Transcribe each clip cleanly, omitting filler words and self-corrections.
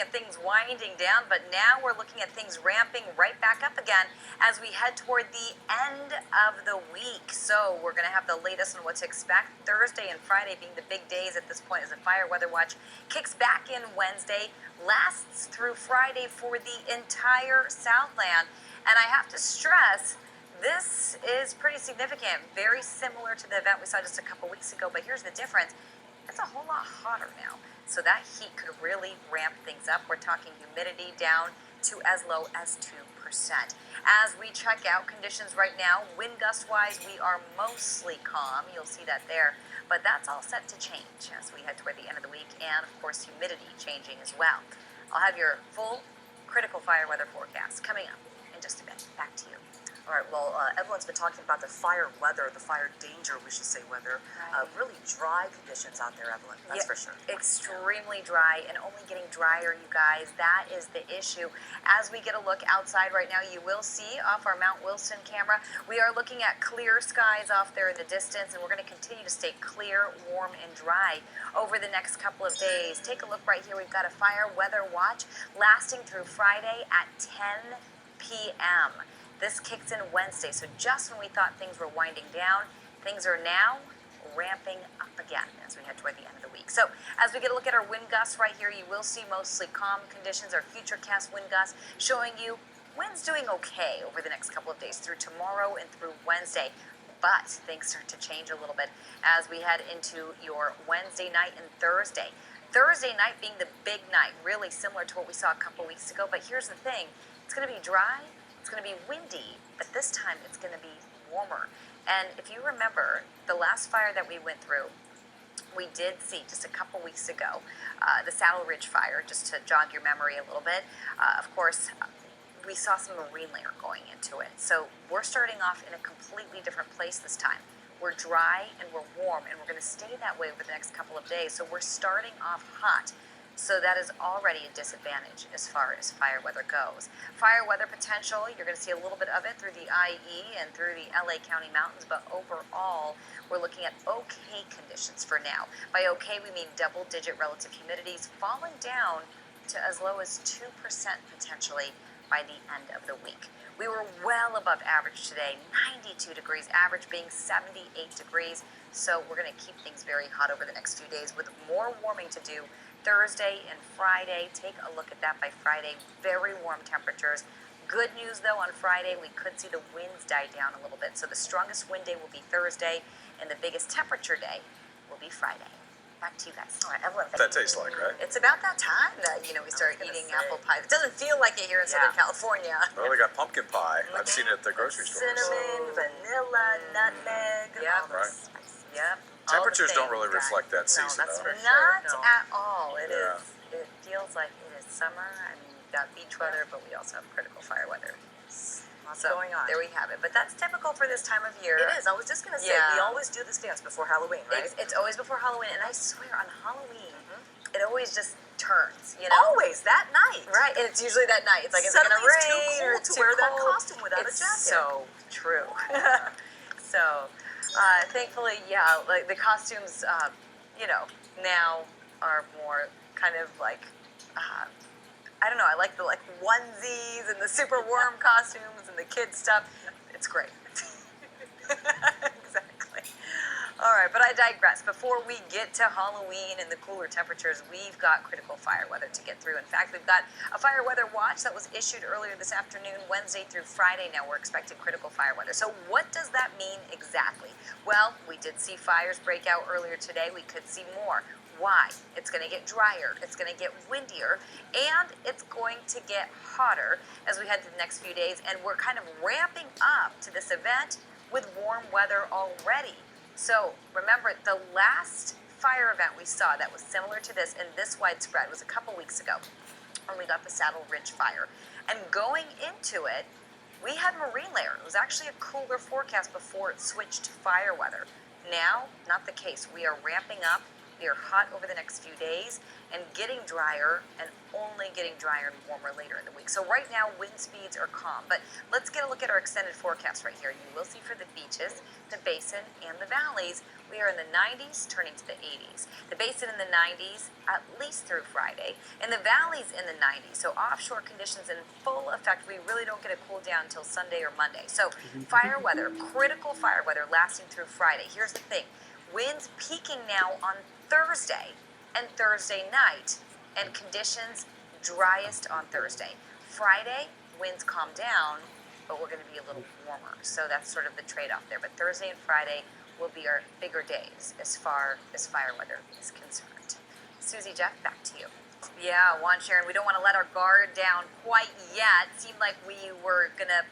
looking at things winding down, but now we're looking at things ramping right back up again as we head toward the end of the week. So we're going to have the latest on what to expect. Thursday and Friday being the big days at this point as the fire weather watch kicks back in Wednesday, lasts through Friday for the entire Southland. And I have to stress, this is pretty significant, very similar to the event we saw just a couple weeks ago, but here's the difference. It's a whole lot hotter now. So that heat could really ramp things up. We're talking humidity down to as low as 2%. As we check out conditions right now, wind gust-wise, we are mostly calm. You'll see that there. But that's all set to change as we head toward the end of the week. And, of course, humidity changing as well. I'll have your full critical fire weather forecast coming up in just a bit. Back to you. All right, well, Evelyn's been talking about the fire weather, the fire danger, we should say weather. Right. Really dry conditions out there, Evelyn, that's for sure. Extremely dry and only getting drier, you guys. That is the issue. As we get a look outside right now, you will see off our Mount Wilson camera, we are looking at clear skies off there in the distance, and we're going to continue to stay clear, warm, and dry over the next couple of days. Take a look right here. We've got a fire weather watch lasting through Friday at 10 p.m. This kicks in Wednesday, so just when we thought things were winding down, things are now ramping up again as we head toward the end of the week. So as we get a look at our wind gusts right here, you will see mostly calm conditions. Our futurecast wind gusts showing you winds doing okay over the next couple of days through tomorrow and through Wednesday. But things start to change a little bit as we head into your Wednesday night and Thursday. Thursday night being the big night, really similar to what we saw a couple weeks ago. But here's the thing, it's going to be dry. It's going to be windy, but this time it's going to be warmer. And if you remember, the last fire that we went through, we did see just a couple weeks ago, the Saddle Ridge fire, just to jog your memory a little bit. Of course, we saw some marine layer going into it. So we're starting off in a completely different place this time. We're dry and we're warm, and we're going to stay that way over the next couple of days. So we're starting off hot. So that is already a disadvantage as far as fire weather goes. Fire weather potential, you're going to see a little bit of it through the IE and through the LA County mountains, but overall, we're looking at okay conditions for now. By okay, we mean double-digit relative humidities falling down to as low as 2% potentially by the end of the week. We were well above average today, 92 degrees, average being 78 degrees. So we're going to keep things very hot over the next few days with more warming to do Thursday and Friday. Take a look at that by Friday. Very warm temperatures. Good news, though, on Friday, we could see the winds die down a little bit. So the strongest wind day will be Thursday, and the biggest temperature day will be Friday. Back to you guys. All right, Evelyn. What's that taste like, right? It's about that time that, we start eating apple pie. It doesn't feel like it here in Southern California. Well, they got pumpkin pie. I've seen it at the grocery store. Cinnamon, vanilla, nutmeg. Yep. Right. Yep. Temperatures don't really reflect that No, season, that's though. for sure. Not No. at all. It Yeah. is. It feels like it is summer. I mean, we've got beach weather, but we also have critical fire weather. Lots going on. There we have it. But that's typical for this time of year. It is. I was just going to say, we always do this dance before Halloween, right? It's always before Halloween, and I swear on Halloween, it always just turns. Always that night. Right, and it's usually that night. It's like, is it Suddenly gonna it's too rain or cold to too wear that cold? costume without a It's jacket. so true. So, thankfully, like the costumes, now are more kind of like, I don't know. I like the onesies and the super warm costumes and the kids stuff. It's great. Exactly. All right, but I digress. Before we get to Halloween and the cooler temperatures, we've got critical fire weather to get through. In fact, we've got a fire weather watch that was issued earlier this afternoon, Wednesday through Friday. Now we're expecting critical fire weather. So what does that mean exactly? Well, we did see fires break out earlier today. We could see more. Why? It's going to get drier, it's going to get windier, and it's going to get hotter as we head to the next few days. And we're kind of ramping up to this event with warm weather already. So remember, the last fire event we saw that was similar to this and this widespread was a couple weeks ago when we got the Saddle Ridge fire. And going into it, we had marine layer. It was actually a cooler forecast before it switched to fire weather. Now, not the case. We are ramping up. We are hot over the next few days and getting drier, and only getting drier and warmer later in the week. So right now, wind speeds are calm. But let's get a look at our extended forecast right here. You will see for the beaches, the basin, and the valleys, We are in the 90s, turning to the 80s. The basin in the 90s, at least through Friday. And the valleys in the 90s. So offshore conditions in full effect. We really don't get a cool down until Sunday or Monday. So fire weather, critical fire weather lasting through Friday. Here's the thing. Winds peaking now on Thursday and Thursday night. And conditions driest on Thursday. Friday, winds calm down, but we're going to be a little warmer. So that's sort of the trade-off there. But Thursday and Friday will be our bigger days as far as fire weather is concerned. Susie, Jeff, back to you. Yeah, Juan Sharon, we don't want to let our guard down quite yet. Seemed like we were going to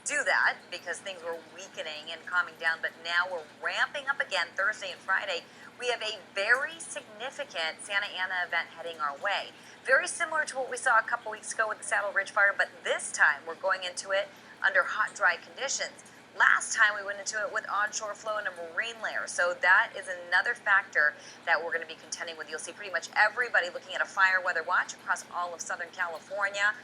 do that because things were weakening and calming down, but now we're ramping up again Thursday and Friday. We have a very significant Santa Ana event heading our way. Very similar to what we saw a couple weeks ago with the Saddle Ridge Fire, but this time we're going into it under hot, dry conditions. Last time we went into it with onshore flow and a marine layer. So that is another factor that we're going to be contending with. You'll see pretty much everybody looking at a fire weather watch across all of Southern California.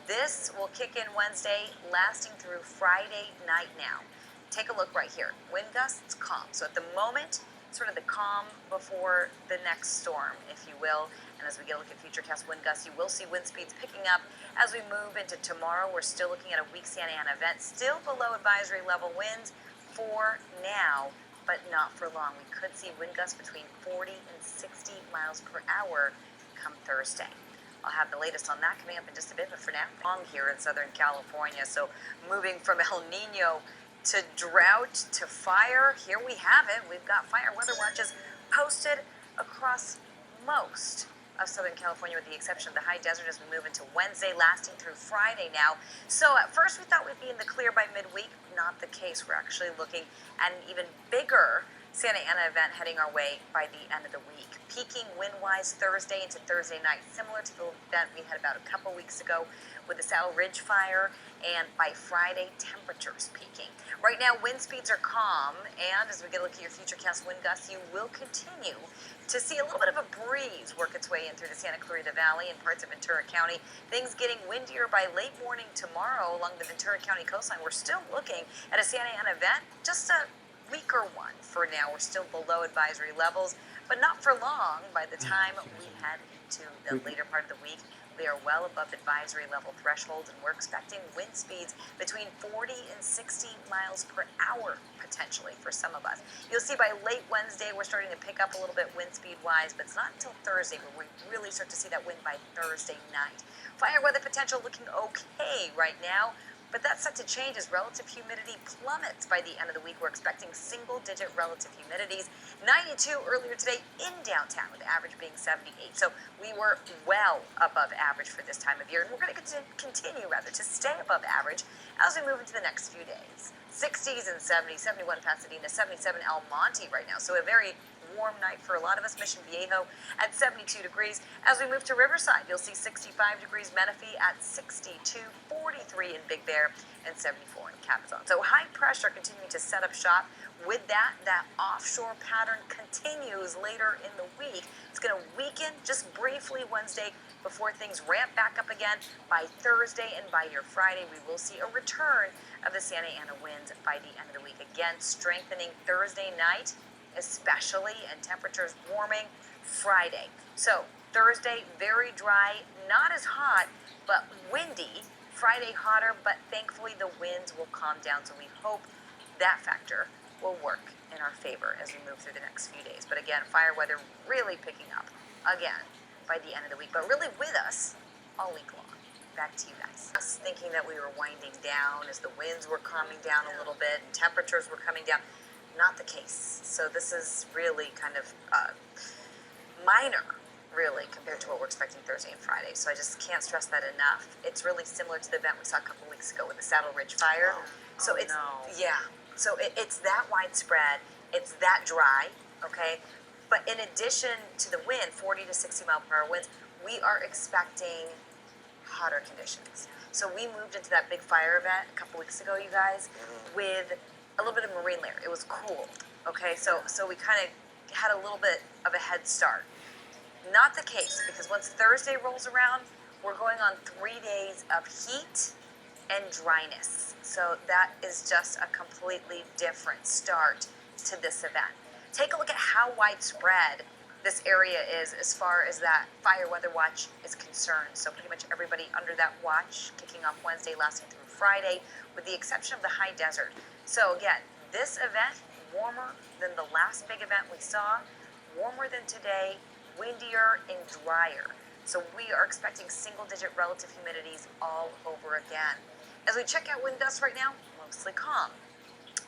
This will kick in Wednesday, lasting through Friday night now. Take a look right here. Wind gusts, calm. So at the moment, sort of the calm before the next storm, if you will. And as we get a look at futurecast wind gusts, you will see wind speeds picking up as we move into tomorrow. We're still looking at a weak Santa Ana event, still below advisory level winds for now, but not for long. We could see wind gusts between 40 and 60 miles per hour come Thursday. I'll have the latest on that coming up in just a bit, but for now, long here in Southern California. So moving from El Nino to drought to fire, here we have it. We've got fire weather watches posted across most of Southern California with the exception of the high desert as we move into Wednesday, lasting through Friday now. So at first we thought we'd be in the clear by midweek. Not the case. We're actually looking at an even bigger Santa Ana event heading our way by the end of the week. Peaking wind-wise Thursday into Thursday night, similar to the event we had about a couple weeks ago with the Saddle Ridge Fire, and by Friday, temperatures peaking. Right now, wind speeds are calm, and as we get a look at your futurecast wind gusts, you will continue to see a little bit of a breeze work its way in through the Santa Clarita Valley and parts of Ventura County. Things getting windier by late morning tomorrow along the Ventura County coastline. We're still looking at a Santa Ana event, just a weaker one for now. We're still below advisory levels, but not for long. By the time we head into the later part of the week, we are well above advisory level thresholds, and we're expecting wind speeds between 40 and 60 miles per hour potentially for some of us. You'll see by late Wednesday we're starting to pick up a little bit wind speed wise, but it's not until Thursday where we really start to see that wind by Thursday night. Fire weather potential looking okay right now, but that's set to change as relative humidity plummets by the end of the week. We're expecting single-digit relative humidities. 92 earlier today in downtown, with the average being 78. So we were well above average for this time of year, and we're going to continue to stay above average as we move into the next few days. 60s and 70s, 71 Pasadena, 77 El Monte right now. So a very warm night for a lot of us. Mission Viejo at 72 degrees. As we move to Riverside, you'll see 65 degrees Menifee at 62, 43 in Big Bear, and 74 in Cabazon. So high pressure continuing to set up shop. With that offshore pattern continues later in the week. It's going to weaken just briefly Wednesday before things ramp back up again. By Thursday and by your Friday, we will see a return of the Santa Ana winds by the end of the week. Again, strengthening Thursday night, especially, and temperatures warming Friday. So Thursday, very dry, not as hot, but windy. Friday hotter, but thankfully the winds will calm down. So we hope that factor will work in our favor as we move through the next few days. But again, fire weather really picking up again by the end of the week, but really with us all week long. Back to you guys. I was thinking that we were winding down as the winds were calming down a little bit and temperatures were coming down. Not the case. So this is really kind of minor, really, compared to what we're expecting Thursday and Friday. So I just can't stress that enough. It's really similar to the event we saw a couple weeks ago with the Saddle Ridge Fire. So it's that widespread. It's that dry, okay? But in addition to the wind, 40 to 60 mile per hour winds, we are expecting hotter conditions. So we moved into that big fire event a couple weeks ago, you guys, with a little bit of marine layer. It was cool, okay? So we kind of had a little bit of a head start. Not the case, because once Thursday rolls around, we're going on 3 days of heat and dryness. So that is just a completely different start to this event. Take a look at how widespread this area is as far as that fire weather watch is concerned. So pretty much everybody under that watch, kicking off Wednesday, lasting through Friday, with the exception of the high desert. So again, this event, warmer than the last big event we saw, warmer than today, windier and drier. So we are expecting single-digit relative humidities all over again. As we check out wind gusts right now, mostly calm.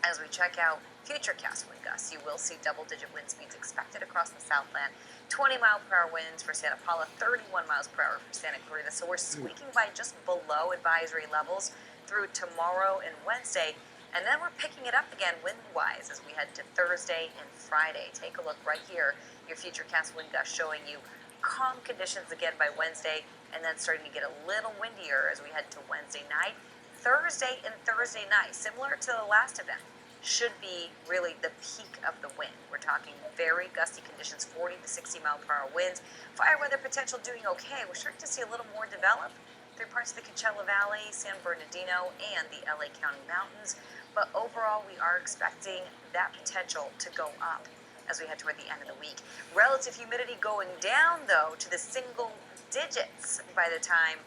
As we check out futurecast wind gusts, you will see double-digit wind speeds expected across the Southland. 20-mile-per-hour winds for Santa Paula, 31 miles per hour for Santa Clarita. So we're squeaking by just below advisory levels through tomorrow and Wednesday. And then we're picking it up again wind-wise as we head to Thursday and Friday. Take a look right here. Your futurecast wind gust showing you calm conditions again by Wednesday, and then starting to get a little windier as we head to Wednesday night. Thursday and Thursday night, similar to the last event, should be really the peak of the wind. We're talking very gusty conditions, 40 to 60 mile per hour winds. Fire weather potential doing okay. We're starting to see a little more develop through parts of the Coachella Valley, San Bernardino, and the LA County Mountains. But overall, we are expecting that potential to go up as we head toward the end of the week. Relative humidity going down, though, to the single digits by the time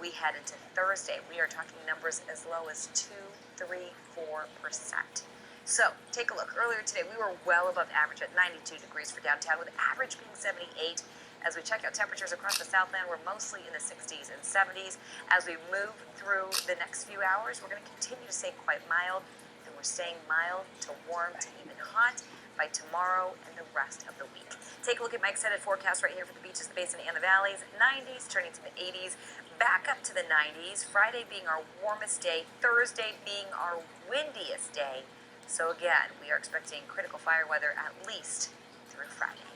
we head into Thursday. We are talking numbers as low as 2, 3, 4%. So take a look. Earlier today, we were well above average at 92 degrees for downtown, with average being 78. As we check out temperatures across the Southland, we're mostly in the 60s and 70s. As we move through the next few hours, we're going to continue to stay quite mild, and we're staying mild to warm to even hot by tomorrow and the rest of the week. Take a look at Mike's headed forecast right here for the beaches, the basin, and the valleys. 90s turning to the 80s, back up to the 90s. Friday being our warmest day, Thursday being our windiest day. So again, we are expecting critical fire weather at least through Friday.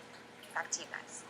Back to you guys.